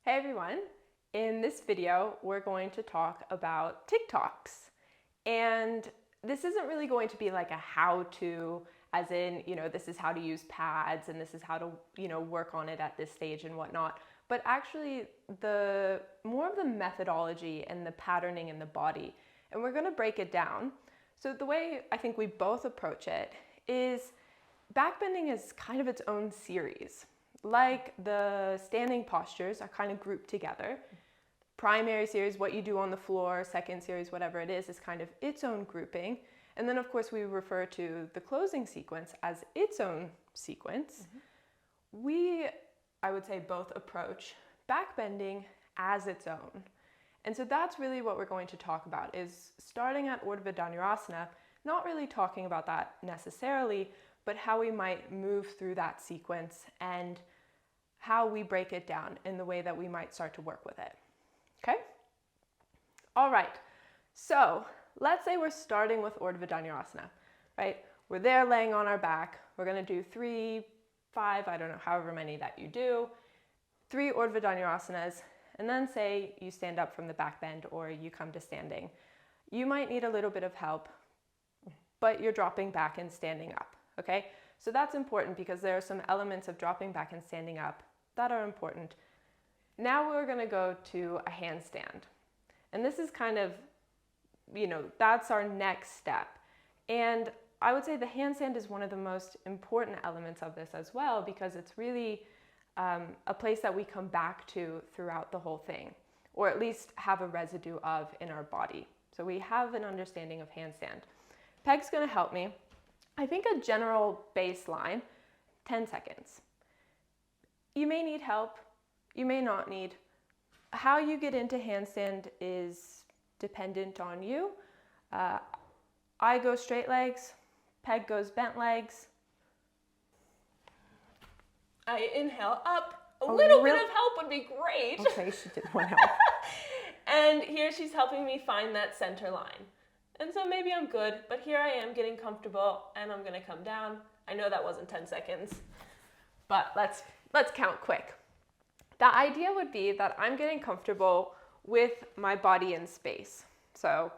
Hey everyone, in this video we're going to talk about TikToks, and this isn't really going to be like a how-to, as in, this is how to use pads and this is how to, work on it at this stage and whatnot, but actually the more of the methodology and the patterning in the body, and we're going to break it down. So the way I think we both approach it is backbending is kind of its own series. Like the standing postures are kind of grouped together. Primary series, what you do on the floor, second series, whatever it is kind of its own grouping. And then of course we refer to the closing sequence as its own sequence. We, I would say, both approach backbending as its own. And so that's really what we're going to talk about, is starting at Urdhva Dhanurasana, not really talking about that necessarily, but how we might move through that sequence and how we break it down in the way that we might start to work with it. Okay? All right. So let's say we're starting with Urdhva Dhanurasana, right? We're there laying on our back. We're going to do 3, 5, I don't know, however many that you do, 3 Urdhva Dhanurasanas, and then say you stand up from the back bend or you come to standing. You might need a little bit of help, but you're dropping back and standing up. Okay, so that's important because there are some elements of dropping back and standing up that are important. Now we're going to go to a handstand. And this is kind of, that's our next step. And I would say the handstand is one of the most important elements of this as well, because it's really a place that we come back to throughout the whole thing, or at least have a residue of in our body. So we have an understanding of handstand. Peg's going to help me. I think a general baseline, 10 seconds. You may need help, you may not need. How you get into handstand is dependent on you. I go straight legs, Peg goes bent legs. I inhale up. A little bit of help would be great. Okay, she did want help. And here she's helping me find that center line. And so maybe I'm good, but here I am getting comfortable and I'm gonna come down. I know that wasn't 10 seconds, but let's count quick. The idea would be that I'm getting comfortable with my body in space. So,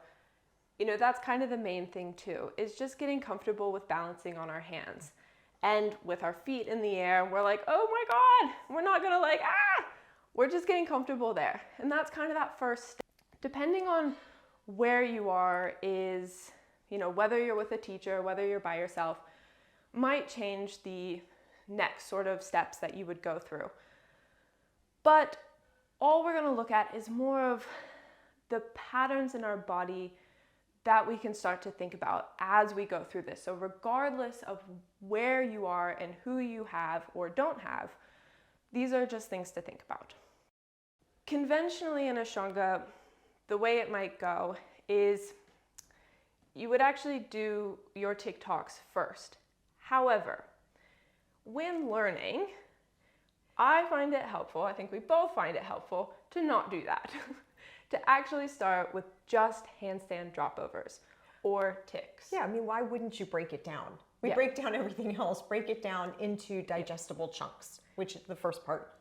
that's kind of the main thing too, is just getting comfortable with balancing on our hands. And with our feet in the air, we're like, oh my God, we're not gonna we're just getting comfortable there. And that's kind of that first step. Depending on where you are is, whether you're with a teacher, whether you're by yourself, might change the next sort of steps that you would go through. But all we're going to look at is more of the patterns in our body that we can start to think about as we go through this. So regardless of where you are and who you have or don't have, these are just things to think about. Conventionally in Ashtanga, the way it might go is you would actually do your TikToks first. However, when learning, I find it helpful, I think we both find it helpful, to not do that. To actually start with just handstand dropovers or ticks. Yeah, why wouldn't you break it down? We break down everything else, break it down into digestible chunks, which the first part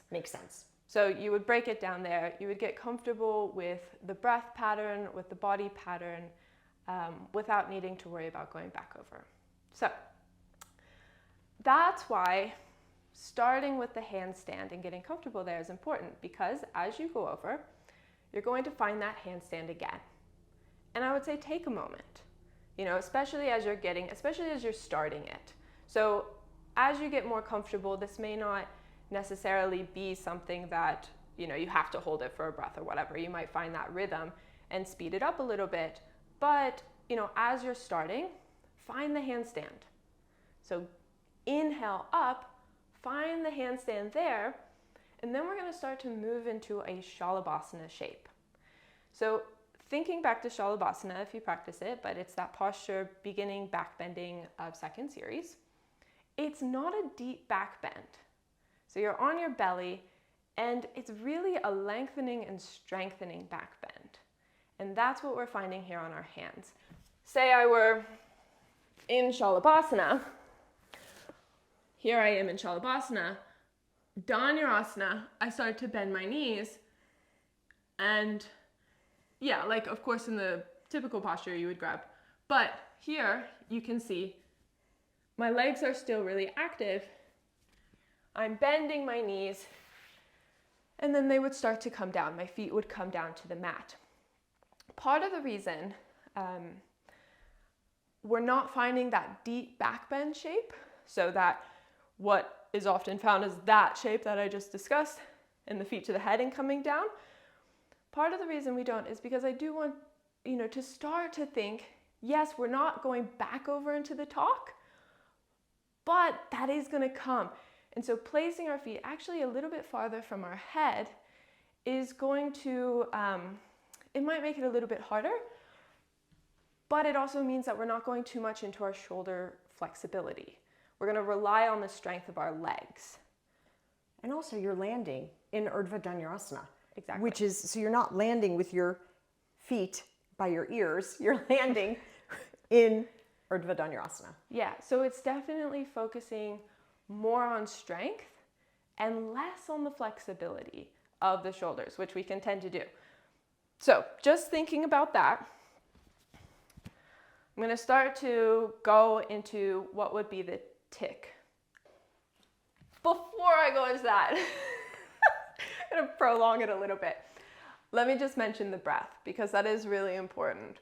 makes sense. So you would break it down there, you would get comfortable with the breath pattern, with the body pattern, without needing to worry about going back over. So that's why starting with the handstand and getting comfortable there is important, because as you go over, you're going to find that handstand again. And I would say take a moment, especially as you're starting it. So as you get more comfortable, this may not necessarily be something that you have to hold it for a breath or whatever. You might find that rhythm and speed it up a little bit, but as you're starting, find the handstand. So inhale up, find the handstand there, and then we're going to start to move into a Shalabhasana shape. So thinking back to Shalabhasana, if you practice it, but it's that posture beginning back bending of second series. It's not a deep back bend. So you're on your belly, and it's really a lengthening and strengthening back bend. And that's what we're finding here on our hands. Say I were in Shalabhasana. Here I am in Shalabhasana. Dhanurasana, I start to bend my knees. And yeah, like of course in the typical posture you would grab. But here you can see my legs are still really active. I'm bending my knees, and then they would start to come down. My feet would come down to the mat. Part of the reason we're not finding that deep back bend shape, so that what is often found as that shape that I just discussed, and the feet to the head and coming down, part of the reason we don't is because I do want, to start to think, yes, we're not going back over into the Tock, but that is going to come. And so placing our feet actually a little bit farther from our head is going to, it might make it a little bit harder, but it also means that we're not going too much into our shoulder flexibility. We're going to rely on the strength of our legs. And also you're landing in Urdhva Dhanurasana. Exactly. Which is, so you're not landing with your feet by your ears, you're landing in Urdhva Dhanurasana. Yeah, so it's definitely focusing more on strength and less on the flexibility of the shoulders, which we can tend to do. So just thinking about that, I'm going to start to go into what would be the tick. Before I go into that, I'm going to prolong it a little bit. Let me just mention the breath, because that is really important.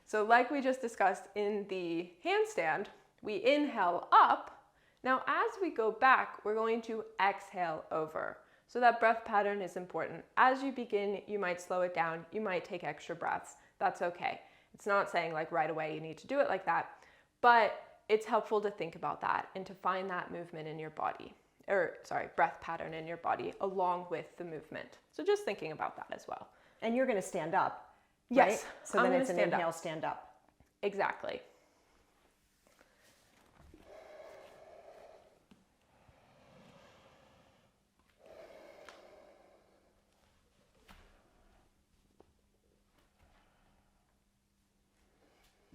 So like we just discussed in the handstand, we inhale up. Now as we go back, we're going to exhale over. So that breath pattern is important. As you begin, you might slow it down. You might take extra breaths. That's okay. It's not saying like right away you need to do it like that, but it's helpful to think about that and to find that movement in your body. Breath pattern in your body along with the movement. So just thinking about that as well. And you're going to stand up, yes, right? So then it's an inhale, stand up. Exactly.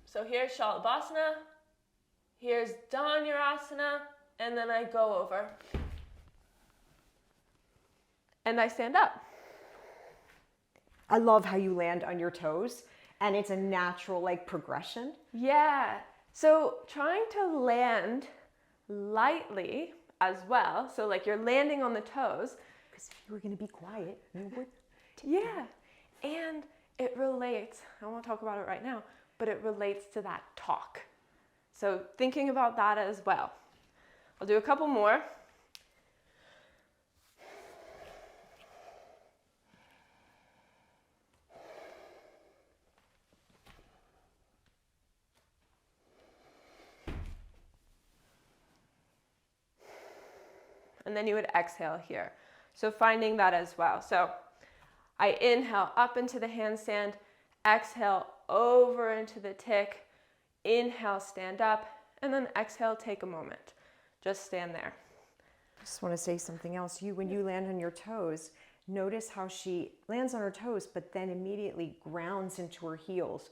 So here's Shalabhasana, here's Dhanurasana, and then I go over. And I stand up. I love how you land on your toes, and it's a natural progression. Yeah. So trying to land lightly as well. So like you're landing on the toes. Because if you were going to be quiet, you would. Yeah. And it relates, I won't talk about it right now, but it relates to that Tock. So thinking about that as well. I'll do a couple more. And then you would exhale here. So finding that as well. So I inhale up into the handstand, exhale over into the tick, inhale, stand up, and then exhale, take a moment. Just stand there. I just want to say something else. When you land on your toes, notice how she lands on her toes, but then immediately grounds into her heels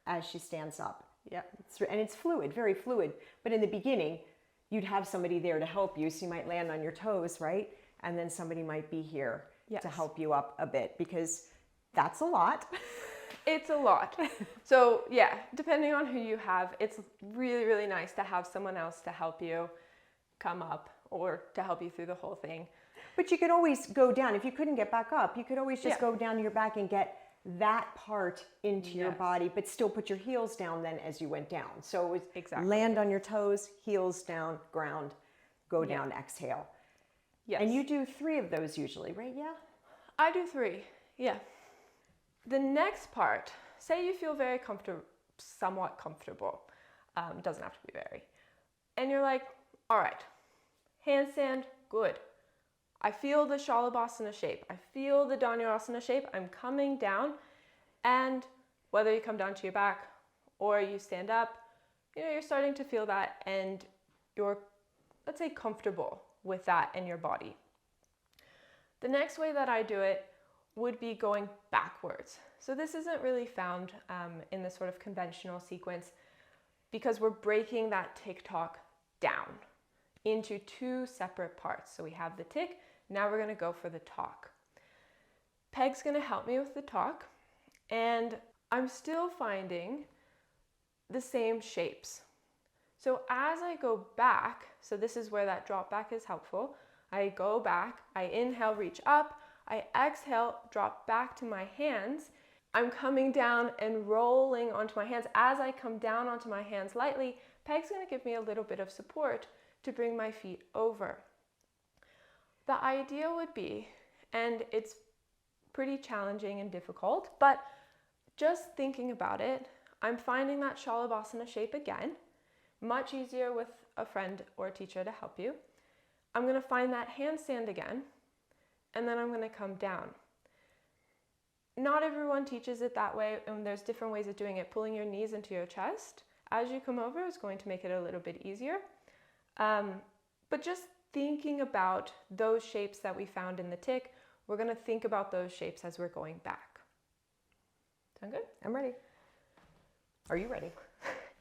as she stands up. Yeah. And it's fluid, very fluid. But in the beginning, you'd have somebody there to help you. So you might land on your toes, right? And then somebody might be here to help you up a bit, because that's a lot. It's a lot. So yeah, depending on who you have, it's really, really nice to have someone else to help you come up or to help you through the whole thing. But you could always go down. If you couldn't get back up, you could always just go down to your back and get that part into your body, but still put your heels down then as you went down. So it was land on your toes, heels down, ground, go down, exhale. Yes. And you do 3 of those usually, right? Yeah? I do 3, yeah. The next part, say you feel very comfortable, somewhat comfortable, doesn't have to be very, and you're like, all right, handstand, good. I feel the Shalabhasana shape. I feel the Dhanurasana shape. I'm coming down, and whether you come down to your back or you stand up, you're starting to feel that, and you're, let's say, comfortable with that in your body. The next way that I do it would be going backwards. So this isn't really found in the sort of conventional sequence, because we're breaking that tick-tock down into 2 separate parts. So we have the tick, Now we're gonna go for the Tock. Peg's gonna help me with the Tock, and I'm still finding the same shapes. So as I go back, so this is where that drop back is helpful. I go back, I inhale, reach up, I exhale, drop back to my hands. I'm coming down and rolling onto my hands. As I come down onto my hands lightly, Peg's gonna give me a little bit of support to bring my feet over. The idea would be, and it's pretty challenging and difficult, but just thinking about it, I'm finding that Shalabhasana shape again, much easier with a friend or a teacher to help you. I'm gonna find that handstand again, and then I'm gonna come down. Not everyone teaches it that way, and there's different ways of doing it. Pulling your knees into your chest as you come over is going to make it a little bit easier. But just thinking about those shapes that we found in the tick, we're gonna think about those shapes as we're going back. Sound good? I'm ready. Are you ready?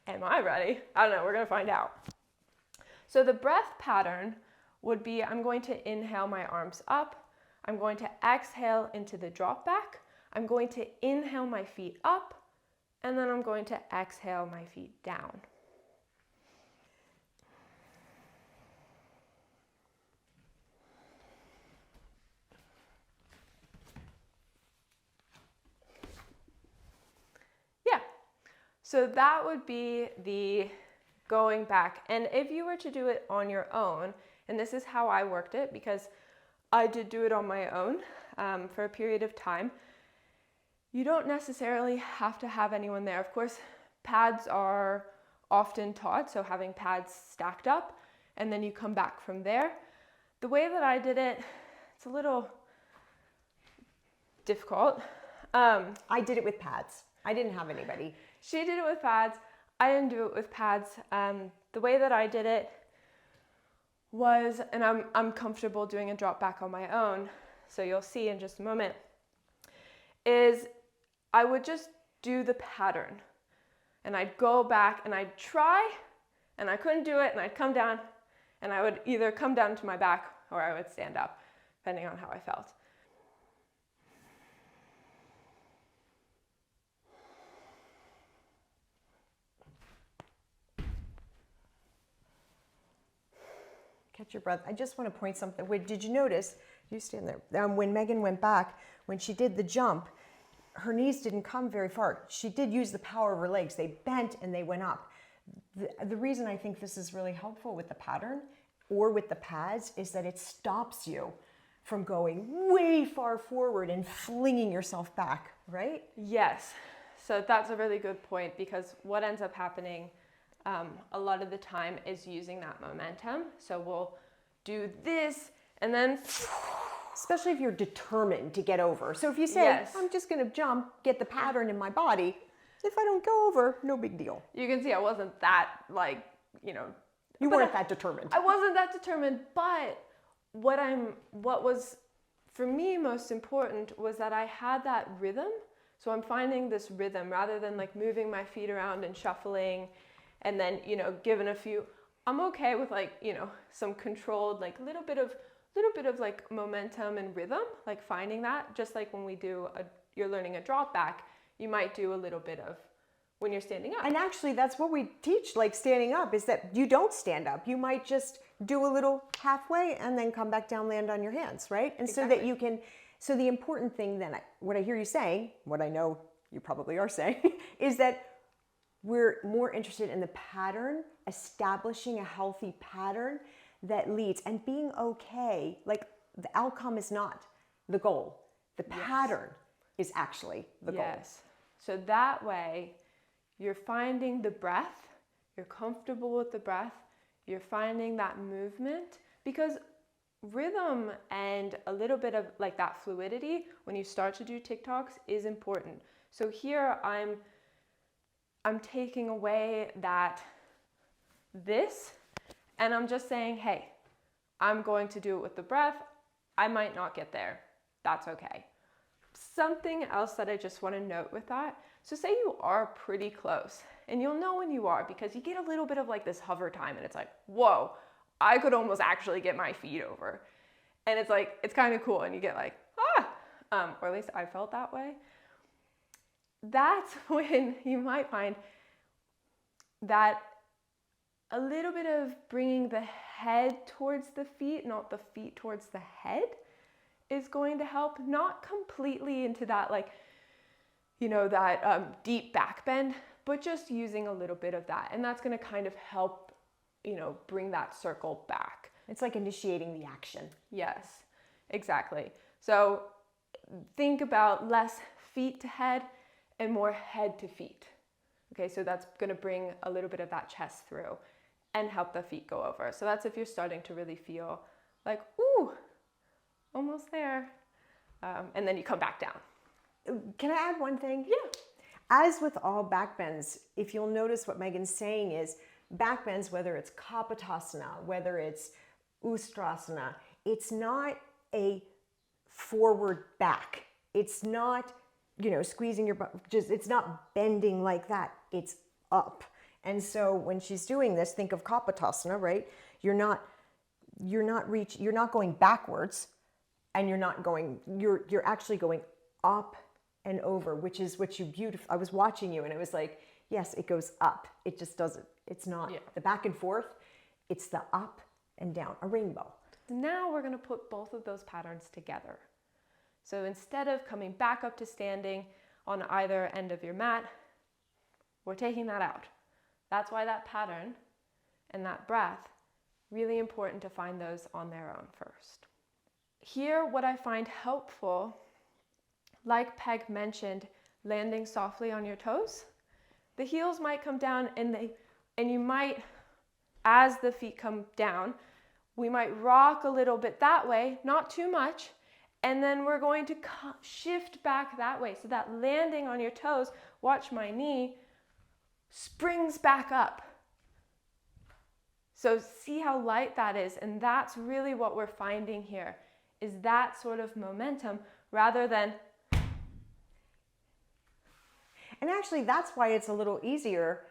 Am I ready? I don't know, we're gonna find out. So the breath pattern would be, I'm going to inhale my arms up, I'm going to exhale into the drop back, I'm going to inhale my feet up, and then I'm going to exhale my feet down. Yeah, so that would be the going back. And if you were to do it on your own, and this is how I worked it because I did do it on my own for a period of time, you don't necessarily have to have anyone there. Of course, pads are often taught, so having pads stacked up, and then you come back from there. The way that I did it, it's a little difficult. I did it with pads. I didn't have anybody. She did it with pads. I didn't do it with pads. The way that I did it was, and I'm comfortable doing a drop back on my own, so you'll see in just a moment, is I would just do the pattern. And I'd go back and I'd try, and I couldn't do it, and I'd come down, and I would either come down to my back or I would stand up, depending on how I felt. Catch your breath. I just want to point something. Wait, did you notice, you stand there, when Meghan went back, when she did the jump, her knees didn't come very far. She did use the power of her legs. They bent and they went up. The reason I think this is really helpful with the pattern or with the pads is that it stops you from going way far forward and flinging yourself back, right? Yes. So that's a really good point, because what ends up happening a lot of the time is using that momentum. So we'll do this and then, especially if you're determined to get over. So if you say, yes, I'm just going to jump, get the pattern in my body, if I don't go over, no big deal. You can see I wasn't that, like, you know. You weren't that determined. I wasn't that determined, but what was for me most important was that I had that rhythm. So I'm finding this rhythm rather than like moving my feet around and shuffling and then, you know, giving a few. I'm okay with, like, you know, some controlled, like little bit of like momentum and rhythm, like finding that, just like when you're learning a drop back, you might do a little bit of when you're standing up. And actually that's what we teach, like standing up, is that you don't stand up. You might just do a little halfway and then come back down, land on your hands, right? And exactly. So that you can, so the important thing then, what I hear you saying, what I know you probably are saying, is that we're more interested in the pattern, establishing a healthy pattern that leads, and being okay. Like, the outcome is not the goal. The pattern is actually the goal. Yes. So that way, you're finding the breath, you're comfortable with the breath, you're finding that movement, because rhythm and a little bit of like that fluidity when you start to do TikToks is important. So here I'm taking away this, and I'm just saying, hey, I'm going to do it with the breath. I might not get there. That's okay. Something else that I just want to note with that. So say you are pretty close, and you'll know when you are because you get a little bit of like this hover time, and it's like, whoa, I could almost actually get my feet over. And it's like, it's kind of cool, and you get like, or at least I felt that way. That's when you might find that a little bit of bringing the head towards the feet, not the feet towards the head, is going to help. Not completely into that, like, you know, that deep back bend, but just using a little bit of that. And that's going to kind of help, you know, bring that circle back. It's like initiating the action. Yes, exactly. So think about less feet to head and more head to feet. Okay, so that's going to bring a little bit of that chest through and help the feet go over. So that's if you're starting to really feel like, ooh, almost there. And then you come back down. Can I add one thing? Yeah. As with all back bends, if you'll notice what Meghan's saying is back bends, whether it's Kapotasana, whether it's Ustrasana, it's not a forward back. It's not, you know, squeezing your butt, it's not bending like that. It's up. And so when she's doing this, think of Kapotasana, right? You're not going backwards, and you're actually going up and over, which is what you beautiful. I was watching you and it was like, yes, it goes up. It just doesn't, it's not the back and forth. It's the up and down, a rainbow. Now we're going to put both of those patterns together. So instead of coming back up to standing on either end of your mat, we're taking that out. That's why that pattern and that breath, really important to find those on their own first. Here, what I find helpful, like Peg mentioned, landing softly on your toes. The heels might come down and you might, as the feet come down, we might rock a little bit that way, not too much, and then we're going to shift back that way. So that landing on your toes, watch my knee, springs back up. So see how light that is, and that's really what we're finding here, is that sort of momentum rather than. And actually, that's why it's a little easier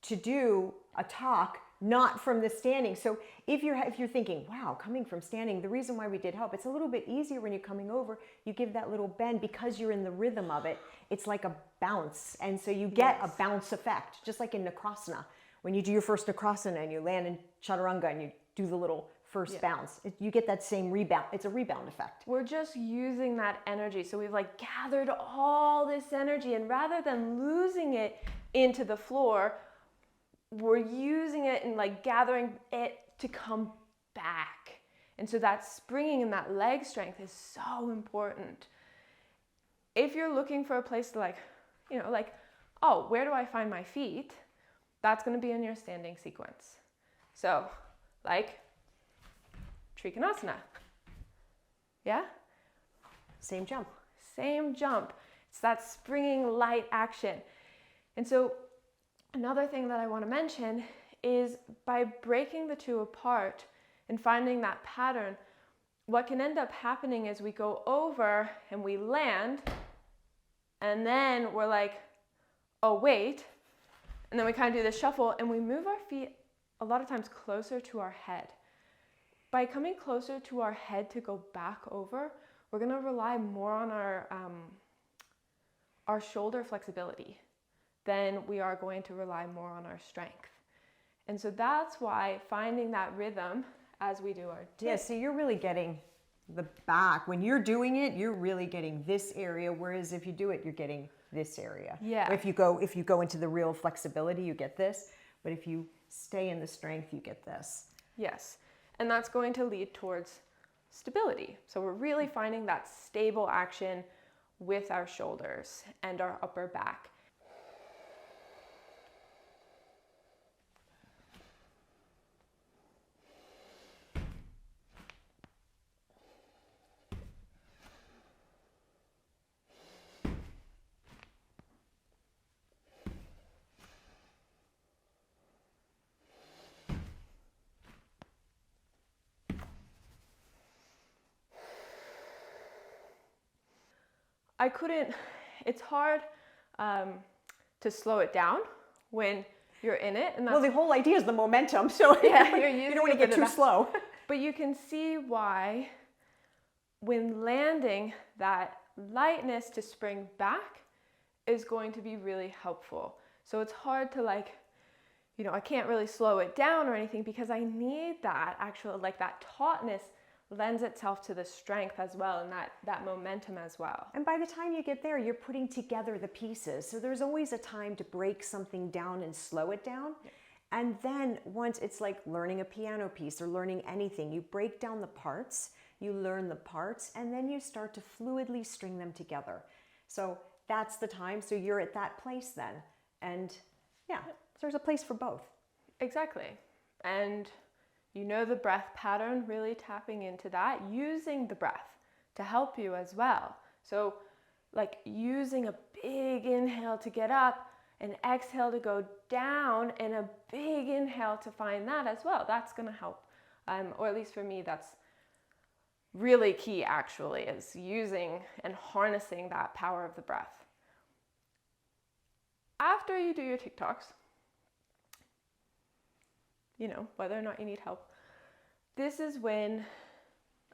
to do a Tock not from the standing. So if you're thinking, wow, coming from standing, the reason why we did help, it's a little bit easier when you're coming over. You give that little bend because you're in the rhythm of it. It's like a bounce, and so you get a bounce effect, just like in Nakrasana. When you do your first Nakrasana and you land in Chaturanga and you do the little first bounce, you get that same rebound. It's a rebound effect. We're just using that energy. So we've like gathered all this energy, and rather than losing it into the floor, we're using it and like gathering it to come back. And so that springing and that leg strength is so important. If you're looking for a place to like, you know, like, oh, where do I find my feet? That's going to be in your standing sequence. So like Trikonasana. Yeah? Same jump. Same jump. It's that springing light action. And so another thing that I want to mention is by breaking the two apart and finding that pattern, what can end up happening is we go over and we land, and then we're like, oh, wait. And then we kind of do the shuffle and we move our feet a lot of times closer to our head. By coming closer to our head to go back over, we're going to rely more on our shoulder flexibility than we are going to rely more on our strength. And so that's why finding that rhythm as we do our dip. Yeah, so you're really getting the back. When you're doing it, you're really getting this area, whereas if you do it, you're getting this area. Yeah. Or if you go into the real flexibility, you get this. But if you stay in the strength, you get this. Yes. And that's going to lead towards stability. So we're really finding that stable action with our shoulders and our upper back. It's hard to slow it down when you're in it. And well, the whole idea is the momentum, so yeah, you don't want to get too slow. But you can see why when landing, that lightness to spring back is going to be really helpful. So it's hard to like, you know, I can't really slow it down or anything because I need that actual, like that tautness lends itself to the strength as well, and that momentum as well. And by the time you get there, you're putting together the pieces. So there's always a time to break something down and slow it down. Yeah. And then once it's like learning a piano piece or learning anything, you break down the parts, you learn the parts, and then you start to fluidly string them together. So that's the time. So you're at that place then. And yeah, there's a place for both. Exactly. And you know the breath pattern, really tapping into that, using the breath to help you as well. So like using a big inhale to get up, an exhale to go down, and a big inhale to find that as well. That's going to help. Or at least for me, that's really key actually, is using and harnessing that power of the breath. After you do your TikToks, you know, whether or not you need help, this is when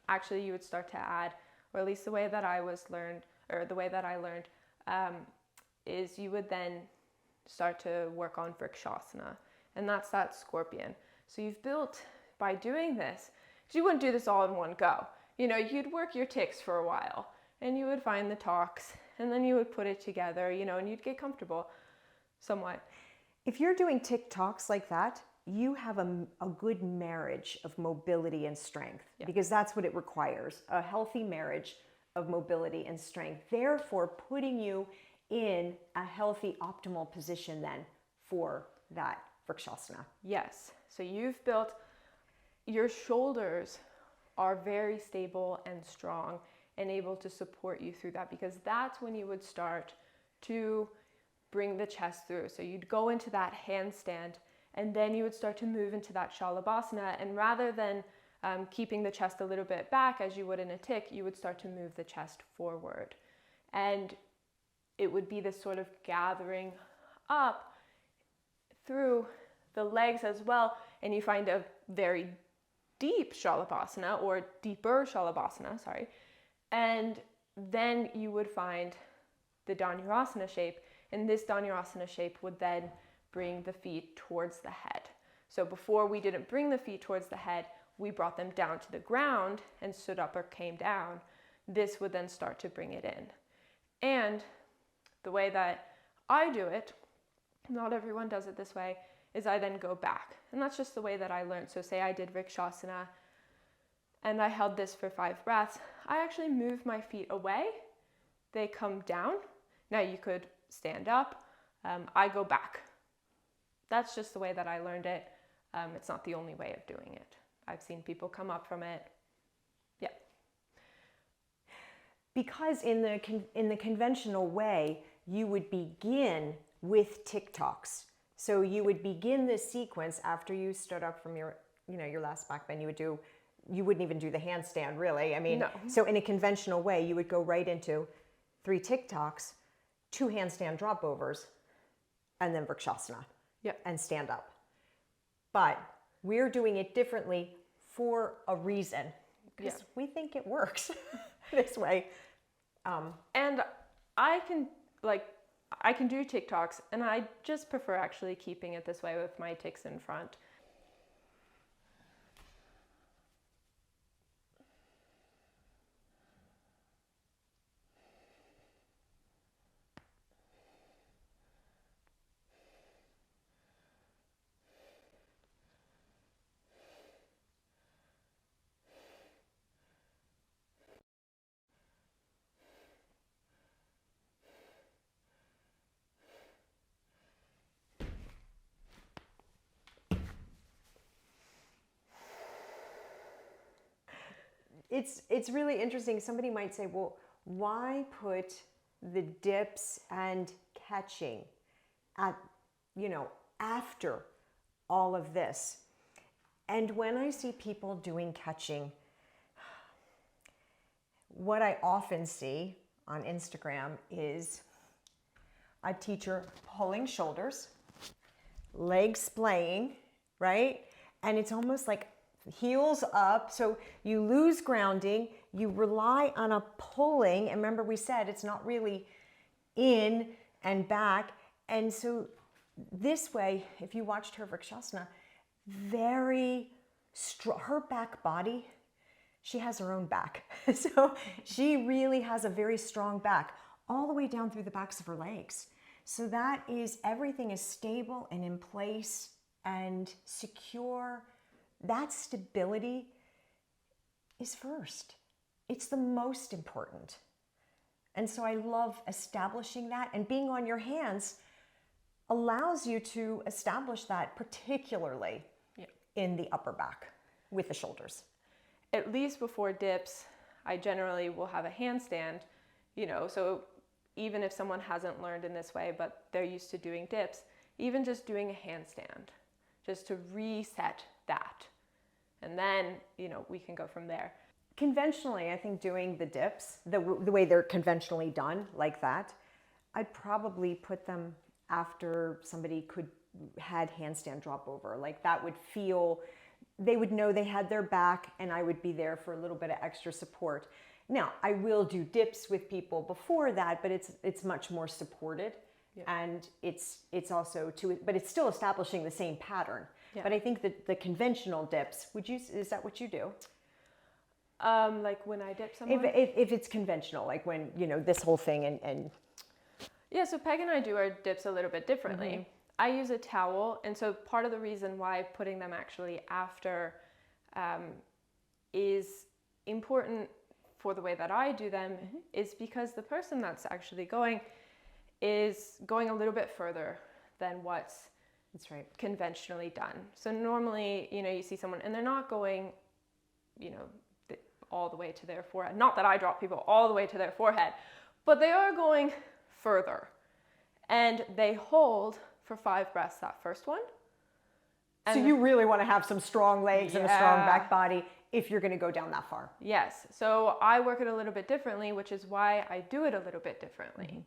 actually you would start to add, or at least the way that I learned, is you would then start to work on vrikshasana, and that's that scorpion. So you've built, by doing this, because you wouldn't do this all in one go. You know, you'd work your ticks for a while, and you would find the tocks, and then you would put it together, you know, and you'd get comfortable somewhat. If you're doing TikToks like that, you have a good marriage of mobility and strength, because that's what it requires, a healthy marriage of mobility and strength, therefore putting you in a healthy, optimal position then for that vrikshasana. Yes, so you've built, your shoulders are very stable and strong and able to support you through that, because that's when you would start to bring the chest through. So you'd go into that handstand, and then you would start to move into that shalabhasana, and rather than keeping the chest a little bit back as you would in a tick, you would start to move the chest forward. And it would be this sort of gathering up through the legs as well, and you find a very deep shalabhasana, or deeper shalabhasana, sorry, and then you would find the dhanurasana shape, and this dhanurasana shape would then bring the feet towards the head. So before we didn't bring the feet towards the head, we brought them down to the ground and stood up or came down. This would then start to bring it in. And the way that I do it, not everyone does it this way, is I then go back. And that's just the way that I learned. So say I did vrikshasana and I held this for 5 breaths. I actually move my feet away. They come down. Now you could stand up. I go back. That's just the way that I learned it. It's not the only way of doing it. I've seen people come up from it. Yeah. Because in the conventional way, you would begin with TikToks. So you would begin this sequence after you stood up from your last back bend. You wouldn't even do the handstand, really. I mean, no. So in a conventional way, you would go right into 3 TikToks, 2 handstand drop overs, and then vrikshasana. Yep. And stand up. But we're doing it differently for a reason, because we think it works this way. And I can do TikToks, and I just prefer actually keeping it this way with my ticks in front. It's really interesting. Somebody might say, well, why put the dips and catching at, after all of this? And when I see people doing catching, what I often see on Instagram is a teacher pulling shoulders, legs splaying, right? And it's almost like heels up, so you lose grounding, you rely on a pulling. And remember, we said it's not really in and back. And so this way, if you watched her Vrikshasana, very strong, her back body, she has her own back. So she really has a very strong back all the way down through the backs of her legs. So that is, everything is stable and in place and secure. That stability is first. It's the most important. And so I love establishing that, and being on your hands allows you to establish that, particularly in the upper back with the shoulders. At least before dips, I generally will have a handstand, so even if someone hasn't learned in this way, but they're used to doing dips, even just doing a handstand, just to reset that. And then, we can go from there. Conventionally, I think doing the dips, the way they're conventionally done, like that, I'd probably put them after somebody had handstand drop over. Like that would feel, they would know they had their back, and I would be there for a little bit of extra support. Now, I will do dips with people before that, but it's much more supported. Yeah. And it's also but it's still establishing the same pattern. Yeah. But I think that the conventional dips, is that what you do? Like when I dip someone? If it's conventional, like when, this whole thing and... Yeah, so Peg and I do our dips a little bit differently. Mm-hmm. I use a towel, and so part of the reason why putting them actually after is important for the way that I do them is because the person that's actually going is going a little bit further than what's conventionally done. So normally, you see someone and they're not going, all the way to their forehead. Not that I drop people all the way to their forehead, but they are going further. And they hold for 5 breaths that first one. And so you really want to have some strong legs and a strong back body if you're going to go down that far. Yes. So I work it a little bit differently, which is why I do it a little bit differently,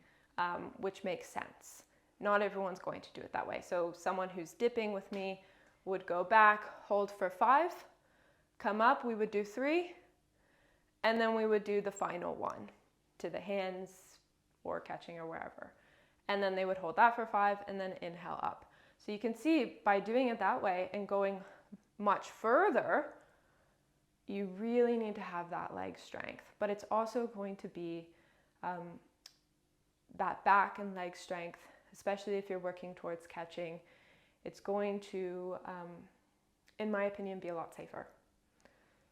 which makes sense. Not everyone's going to do it that way. So someone who's dipping with me would go back, hold for 5, come up, we would do 3, and then we would do the final one to the hands or catching or wherever. And then they would hold that for 5 and then inhale up. So you can see by doing it that way and going much further, you really need to have that leg strength. But it's also going to be that back and leg strength, especially if you're working towards catching. It's going to, in my opinion, be a lot safer.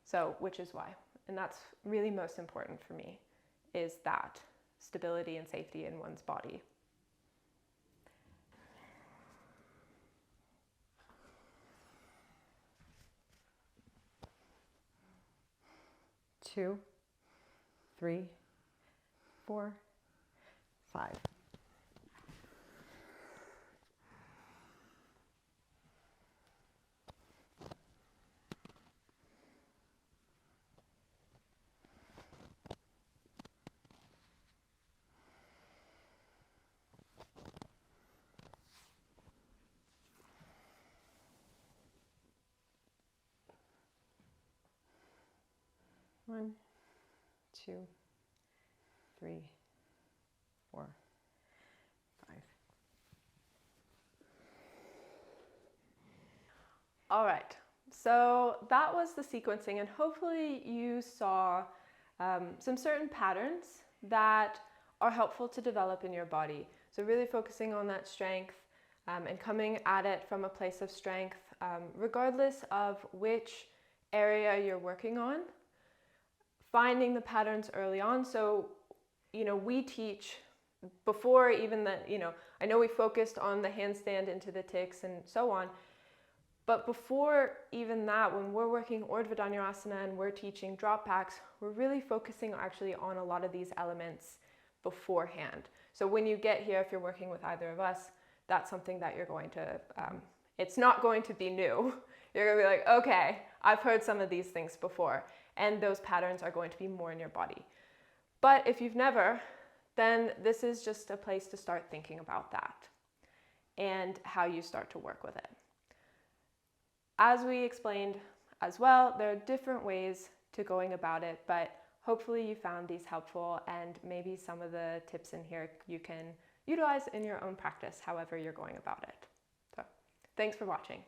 So, which is why. And that's really most important for me, is that stability and safety in one's body. Two, 3, 4, 5. One, 2, 3, 4, 5. All right, so that was the sequencing, and hopefully you saw some certain patterns that are helpful to develop in your body. So really focusing on that strength and coming at it from a place of strength, regardless of which area you're working on. Finding the patterns early on. So, we teach before even that, I know we focused on the handstand into the ticks and so on, but before even that, when we're working Urdhva Dhanurasana and we're teaching drop packs, we're really focusing actually on a lot of these elements beforehand. So when you get here, if you're working with either of us, that's something that you're going to, it's not going to be new. You're going to be like, okay, I've heard some of these things before. And those patterns are going to be more in your body. But if you've never, then this is just a place to start thinking about that and how you start to work with it. As we explained as well, there are different ways to going about it, but hopefully you found these helpful, and maybe some of the tips in here you can utilize in your own practice, however you're going about it. So, thanks for watching.